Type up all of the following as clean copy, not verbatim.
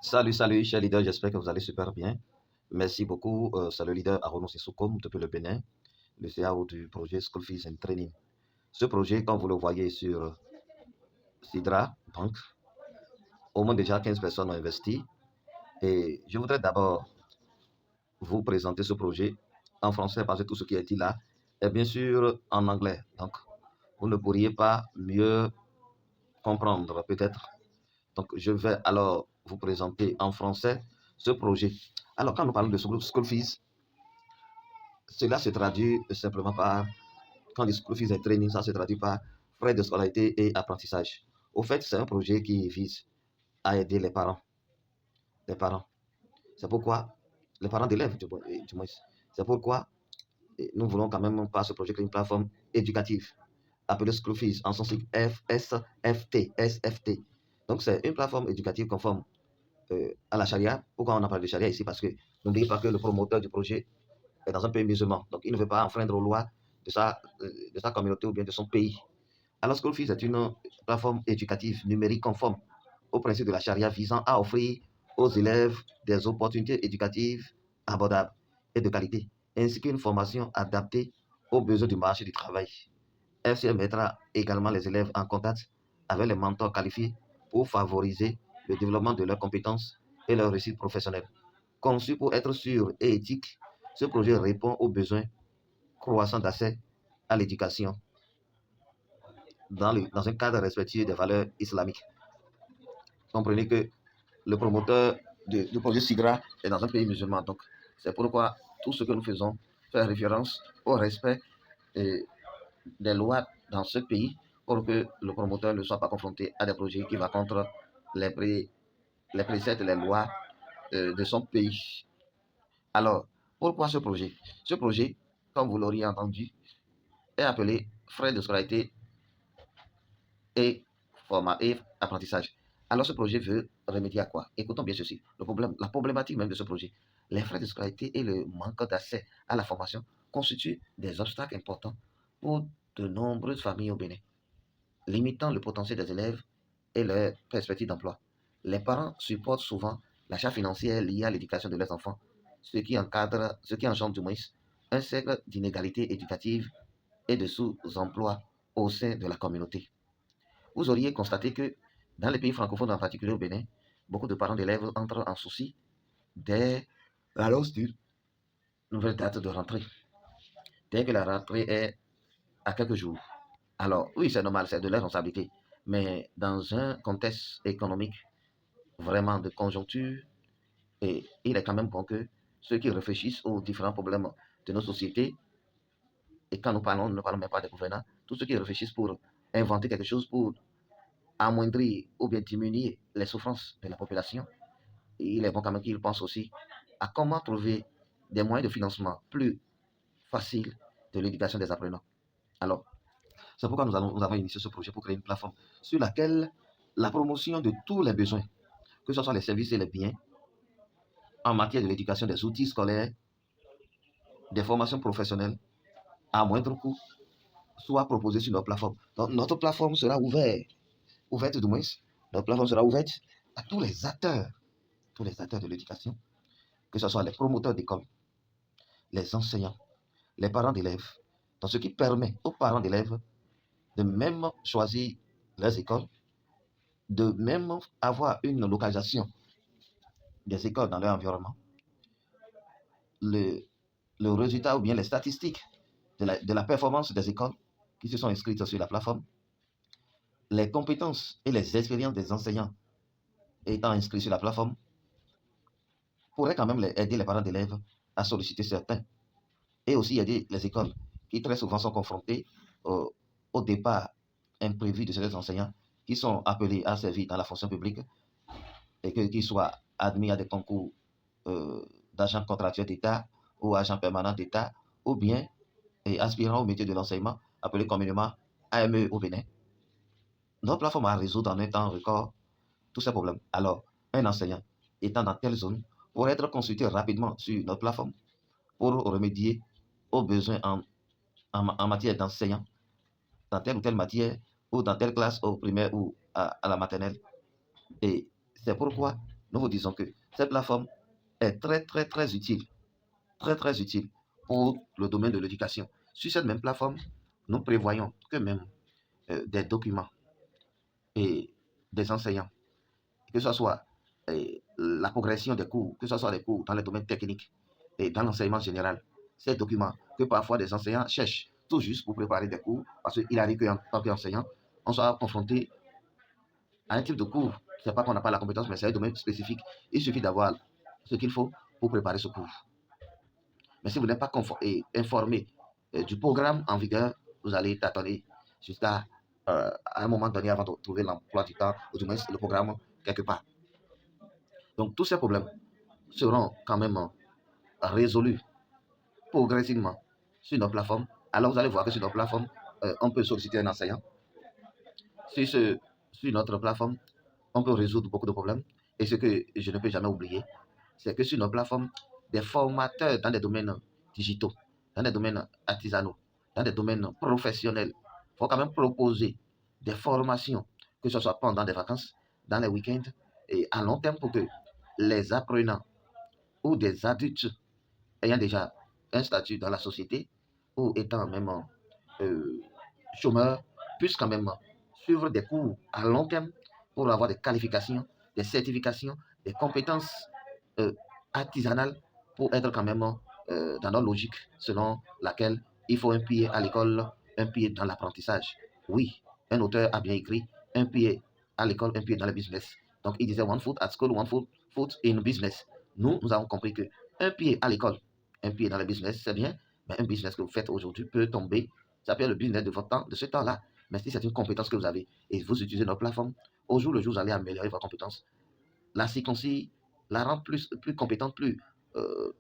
Salut, cher leader, j'espère que vous allez super bien. Merci beaucoup. C'est le leader Arono Sissoukoum depuis le Bénin, le CAO du projet School Fees and Training. Ce projet, comme vous le voyez sur Sidra Bank, au moins déjà 15 personnes ont investi. Et je voudrais d'abord vous présenter ce projet en français parce que tout ce qui est dit là est bien sûr en anglais. Donc, vous ne pourriez pas mieux comprendre peut-être. Donc, je vais alors vous présenter en français ce projet. Alors, quand nous parlons de School Fees, cela se traduit simplement par, quand le school fees et training, ça se traduit par frais de scolarité et apprentissage. Au fait, c'est un projet qui vise à aider les parents. Les parents. C'est pourquoi, les parents d'élèves, du moins. C'est pourquoi nous voulons quand même pas ce projet créer une plateforme éducative appelée School Fees, en sens SFT, SFT. Donc, c'est une plateforme éducative conforme à la charia. Pourquoi on a parlé de charia ici? Parce que n'oubliez pas que le promoteur du projet est dans un pays musulman. Donc, il ne veut pas enfreindre aux lois de sa communauté ou bien de son pays. Alors, School Fees est une plateforme éducative numérique conforme au principe de la charia visant à offrir aux élèves des opportunités éducatives abordables et de qualité, ainsi qu'une formation adaptée aux besoins du marché du travail. FCM mettra également les élèves en contact avec les mentors qualifiés pour favoriser le développement de leurs compétences et leur réussite professionnelle. Conçu pour être sûr et éthique, ce projet répond aux besoins croissants d'accès à l'éducation dans un cadre respectueux des valeurs islamiques. Comprenez que le promoteur du projet SIGRA est dans un pays musulman. Donc, c'est pourquoi tout ce que nous faisons fait référence au respect des lois dans ce pays pour que le promoteur ne soit pas confronté à des projets qui vont contre les, les préceptes et les lois de son pays. Alors, pourquoi ce projet? Ce projet, comme vous l'auriez entendu, est appelé frais de scolarité et format et apprentissage. Alors ce projet veut remédier à quoi? Écoutons bien ceci. La problématique même de ce projet, les frais de scolarité et le manque d'accès à la formation constituent des obstacles importants pour de nombreuses familles au Bénin, limitant le potentiel des élèves et leurs perspectives d'emploi. Les parents supportent souvent la charge financière liée à l'éducation de leurs enfants, ce qui engendre du moins un cercle d'inégalité éducative et de sous-emploi au sein de la communauté. Vous auriez constaté que dans les pays francophones, en particulier au Bénin, beaucoup de parents d'élèves entrent en souci dès l'annonce d'une nouvelle date de rentrée, dès que la rentrée est à quelques jours. Alors, oui, c'est normal, c'est de leur responsabilité, mais dans un contexte économique vraiment de conjoncture, et il est quand même bon que ceux qui réfléchissent aux différents problèmes de nos sociétés, et quand nous parlons, nous ne parlons même pas des gouvernants, tous ceux qui réfléchissent pour inventer quelque chose pour amoindrir ou bien diminuer les souffrances de la population, et il est bon quand même qu'ils pensent aussi à comment trouver des moyens de financement plus faciles de l'éducation des apprenants. Alors, c'est pourquoi nous avons initié ce projet pour créer une plateforme sur laquelle la promotion de tous les besoins, que ce soit les services et les biens, en matière de l'éducation, des outils scolaires, des formations professionnelles, à moindre coût, soit proposée sur notre plateforme. Donc, notre plateforme sera ouverte du moins, notre plateforme sera ouverte à tous les acteurs de l'éducation, que ce soit les promoteurs d'école, les enseignants, les parents d'élèves, dans ce qui permet aux parents d'élèves de même choisir leurs écoles, de même avoir une localisation des écoles dans leur environnement, le, le résultat ou bien les statistiques de la performance des écoles qui se sont inscrites sur la plateforme, les compétences et les expériences des enseignants étant inscrits sur la plateforme, pourraient quand même aider les parents d'élèves à solliciter certains et aussi aider les écoles qui très souvent sont confrontées au départ imprévu de ces enseignants qui sont appelés à servir dans la fonction publique et qu'ils soient admis à des concours d'agents contractuels d'État ou agents permanents d'État ou bien aspirant au métier de l'enseignement appelé communément AME au Bénin. Notre plateforme a résoudre en un temps record tous ces problèmes. Alors, un enseignant étant dans telle zone pourrait être consulté rapidement sur notre plateforme pour remédier aux besoins en matière d'enseignants dans telle ou telle matière ou dans telle classe au primaire ou à la maternelle. Et c'est pourquoi nous vous disons que cette plateforme est très utile, très utile pour le domaine de l'éducation. Sur cette même plateforme, nous prévoyons que même des documents et des enseignants, que ce soit la progression des cours, que ce soit des cours dans les domaines techniques et dans l'enseignement général, ces documents que parfois des enseignants cherchent tout juste pour préparer des cours, parce qu'il arrive qu'en tant qu'enseignant, on soit confronté à un type de cours, c'est pas qu'on n'a pas la compétence, mais c'est un domaine spécifique. Il suffit d'avoir ce qu'il faut pour préparer ce cours. Mais si vous n'êtes pas informé du programme en vigueur, vous allez tâtonner jusqu'à un moment donné avant de trouver l'emploi du temps, ou du moins le programme quelque part. Donc tous ces problèmes seront quand même résolus progressivement sur notre plateforme. Alors vous allez voir que sur notre plateforme, on peut solliciter un enseignant. Sur notre plateforme, on peut résoudre beaucoup de problèmes. Et ce que je ne peux jamais oublier, c'est que sur notre plateforme, des formateurs dans des domaines digitaux, dans des domaines artisanaux, dans des domaines professionnels, faut quand même proposer des formations, que ce soit pendant des vacances, dans les week-ends et à long terme pour que les apprenants ou des adultes ayant déjà un statut dans la société ou étant même chômeurs puissent quand même suivre des cours à long terme pour avoir des qualifications, des certifications, des compétences euh, artisanales pour être quand même dans notre logique selon laquelle il faut un pied à l'école, un pied dans l'apprentissage. Oui, un auteur a bien écrit un pied à l'école, un pied dans le business. Donc il disait one foot at school, one foot in business. Nous avons compris que un pied à l'école, un pied dans le business, c'est bien, mais un business que vous faites aujourd'hui peut tomber. Ça peut être le business de votre temps, de ce temps-là. Mais si c'est une compétence que vous avez et vous utilisez notre plateforme, au jour le jour, vous allez améliorer vos compétences. La circoncis la rend plus compétente, plus euh,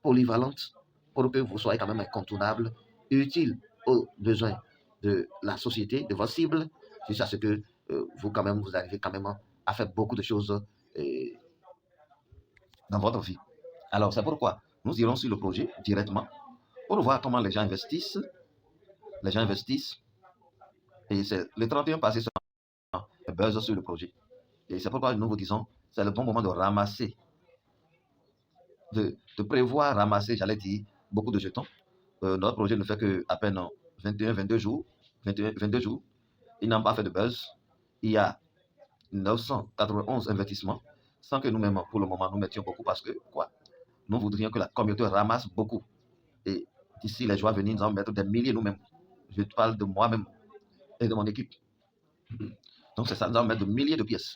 polyvalente pour que vous soyez quand même incontournable, utile aux besoins de la société, de vos cibles, jusqu'à ce que vous arrivez quand même à faire beaucoup de choses dans votre vie. Alors, c'est pourquoi nous irons sur le projet directement pour voir comment les gens investissent. Les gens investissent. Et c'est le 31 passé seulement, buzz sur le projet. Et c'est pourquoi nous vous disons, c'est le bon moment de ramasser, de prévoir ramasser, j'allais dire, beaucoup de jetons. Notre projet ne fait que à peine 21, 22 jours. 21, 22 jours. Il n'a pas fait de buzz. Il y a 991 investissements, sans que nous-mêmes, pour le moment, nous mettions beaucoup parce que, quoi, nous voudrions que la communauté ramasse beaucoup. Et d'ici les jours à venir, nous allons mettre des milliers nous-mêmes. Je parle de moi-même et de mon équipe. Donc c'est ça, nous allons mettre de milliers de pièces.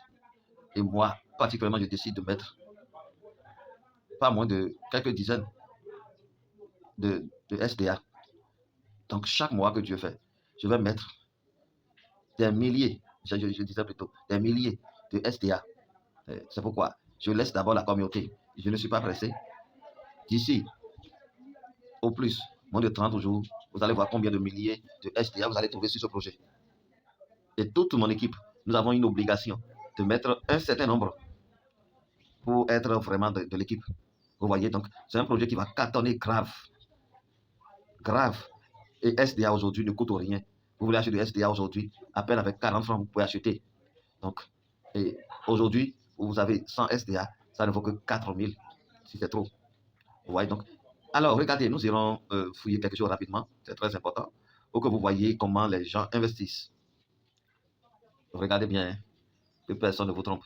Et moi, particulièrement, je décide de mettre pas moins de quelques dizaines de SDA. Donc chaque mois que Dieu fait, je vais mettre des milliers, je disais plutôt, des milliers de SDA. C'est pourquoi je laisse d'abord la communauté. Je ne suis pas pressé. D'ici au plus, moins de 30 jours, vous allez voir combien de milliers de SDA vous allez trouver sur ce projet. Et toute mon équipe, nous avons une obligation de mettre un certain nombre pour être vraiment de l'équipe. Vous voyez, donc c'est un projet qui va cartonner grave. Grave. Et SDA aujourd'hui ne coûte rien. Vous voulez acheter du SDA aujourd'hui, à peine avec 40 francs, vous pouvez acheter. Donc, et aujourd'hui, vous avez 100 SDA, ça ne vaut que 4000 si c'est trop. Vous voyez donc. Alors, regardez, nous irons fouiller quelque chose rapidement, c'est très important, pour que vous voyez comment les gens investissent. Regardez bien, hein, que personne ne vous trompe.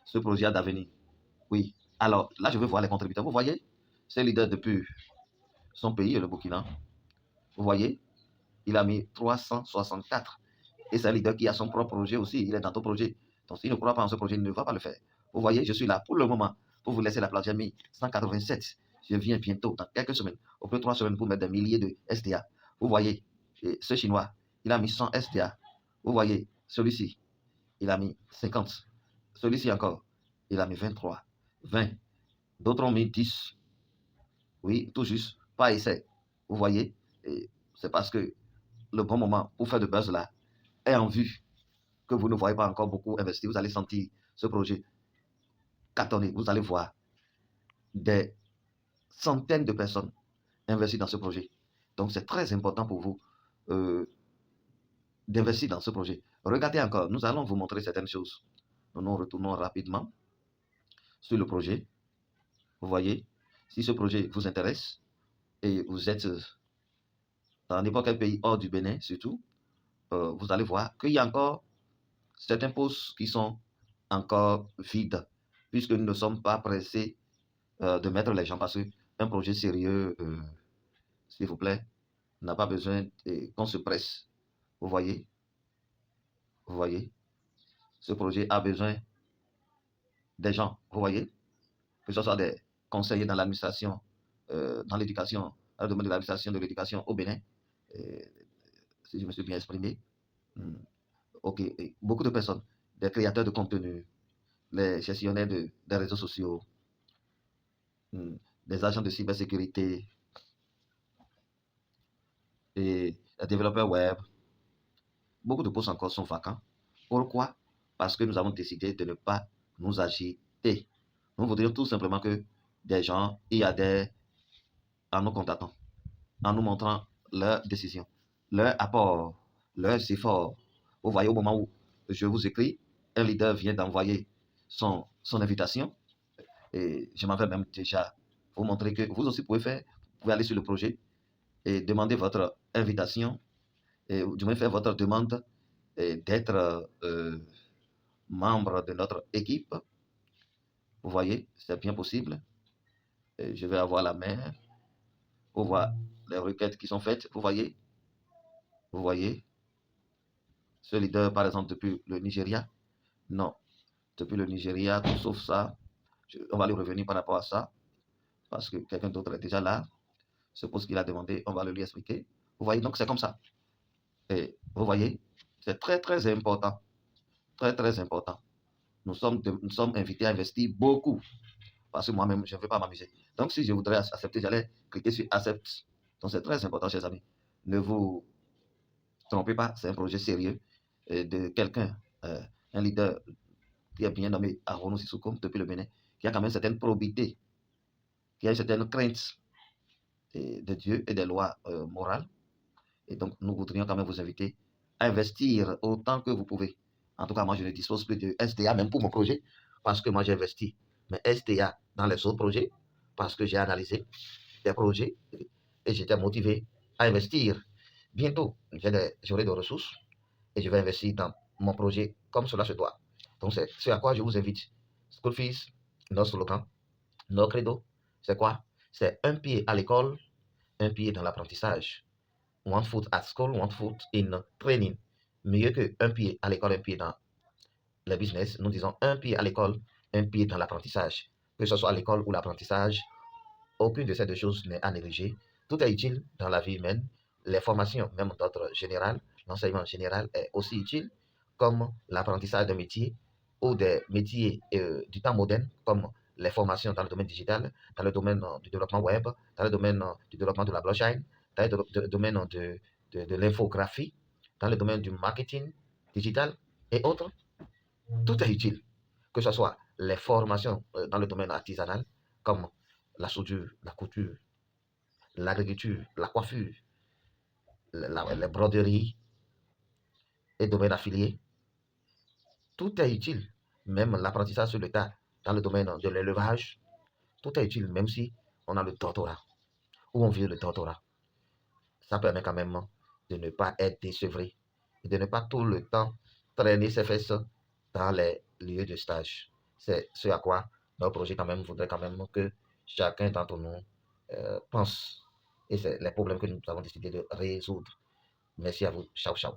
Ce projet a d'avenir. Oui. Alors, là, je veux voir les contributeurs. Vous voyez, c'est leader depuis son pays, le Burkina. Vous voyez, il a mis 364. Et c'est un leader qui a son propre projet aussi. Il est dans ton projet. Donc, s'il ne croit pas en ce projet, il ne va pas le faire. Vous voyez, je suis là pour le moment pour vous laisser la place. J'ai mis 187. Je viens bientôt, dans quelques semaines, au plus 3 semaines, pour mettre des milliers de SDA. Vous voyez, et ce Chinois, il a mis 100 SDA. Vous voyez, celui-ci, il a mis 50. Celui-ci encore, il a mis 23, 20. D'autres ont mis 10. Oui, tout juste, pas essai. Vous voyez, c'est parce que le bon moment pour faire de buzz là est en vue, que vous ne voyez pas encore beaucoup investir. Vous allez sentir ce projet cartonner. Vous allez voir des centaines de personnes investir dans ce projet. Donc c'est très important pour vous d'investir dans ce projet. Regardez encore, nous allons vous montrer certaines choses. Nous nous retournons rapidement. sur le projet. Vous voyez, si ce projet vous intéresse et vous êtes dans n'importe quel pays hors du Bénin surtout, vous allez voir qu'il y a encore certains postes qui sont encore vides, puisque nous ne sommes pas pressés de mettre les gens, parce qu'un projet sérieux, s'il vous plaît, n'a pas besoin qu'on se presse. Vous voyez, vous voyez, ce projet a besoin des gens, vous voyez, que ce soit des conseillers dans l'administration, dans l'éducation, dans le domaine de l'administration, de l'éducation au Bénin, euh, si je me suis bien exprimé. Ok, et beaucoup de personnes, des créateurs de contenu, les gestionnaires des réseaux sociaux, des agents de cybersécurité et les développeurs web. Beaucoup de postes encore sont vacants. Pourquoi? Parce que nous avons décidé de ne pas nous agiter. Nous voudrions tout simplement que des gens y adhèrent en nous contactant, en nous montrant leurs décisions, leur apport, leurs efforts. Vous voyez, au moment où je vous écris, un leader vient d'envoyer son invitation. Et je m'en vais même déjà vous montrer que vous aussi vous pouvez aller sur le projet et demander votre invitation, et du moins faire votre demande d'être membre de notre équipe. Vous voyez, c'est bien possible. Et je vais avoir la main pour voir les requêtes qui sont faites. Vous voyez, ce leader, par exemple, depuis le Nigeria. Non, depuis le Nigeria, tout sauf ça. On va lui revenir par rapport à ça, parce que quelqu'un d'autre est déjà là. Ce poste qu'il a demandé, on va le lui expliquer. Vous voyez, donc c'est comme ça. Et vous voyez, c'est très, très important. Très, très important. Nous sommes invités à investir beaucoup, parce que moi-même, je ne veux pas m'amuser. Donc, si je voudrais accepter, j'allais cliquer sur Accept. Donc, c'est très important, chers amis. Ne vous trompez pas, c'est un projet sérieux de quelqu'un, un leader qui est bien nommé Arono Sissoko depuis le Bénin, qui a quand même certaines probité, qui a une certaine crainte de Dieu et des lois morales. Et donc, nous voudrions quand même vous inviter à investir autant que vous pouvez. En tout cas, moi, je ne dispose plus de SDA, même pour mon projet, parce que moi, j'ai investi mes SDA dans les autres projets, parce que j'ai analysé des projets et j'étais motivé à investir. Bientôt, j'aurai des ressources et je vais investir dans mon projet comme cela se doit. Donc, c'est ce à quoi je vous invite. School Fees, notre slogan, notre credo, c'est quoi? C'est un pied à l'école, un pied dans l'apprentissage. One foot at school, one foot in training. Mieux qu'un pied à l'école, un pied dans le business, nous disons un pied à l'école, un pied dans l'apprentissage. Que ce soit à l'école ou l'apprentissage, aucune de ces deux choses n'est à négliger. Tout est utile dans la vie humaine. Les formations, même d'ordre général, l'enseignement général est aussi utile, comme l'apprentissage de métiers ou des métiers du temps moderne, comme les formations dans le domaine digital, dans le domaine du développement web, dans le domaine du développement de la blockchain, dans le domaine de l'infographie, dans le domaine du marketing digital et autres. Tout est utile, que ce soit les formations dans le domaine artisanal, comme la soudure, la couture, l'agriculture, la coiffure, les broderies et domaines affiliés. Tout est utile, même l'apprentissage sur le tas dans le domaine de l'élevage. Tout est utile, même si on a le doctorat ou on vit le doctorat. Ça permet quand même de ne pas être désevré et de ne pas tout le temps traîner ses fesses dans les lieux de stage. C'est ce à quoi notre projet quand même voudrait quand même que chacun d'entre nous pense. Et c'est les problèmes que nous avons décidé de résoudre. Merci à vous. Ciao, ciao.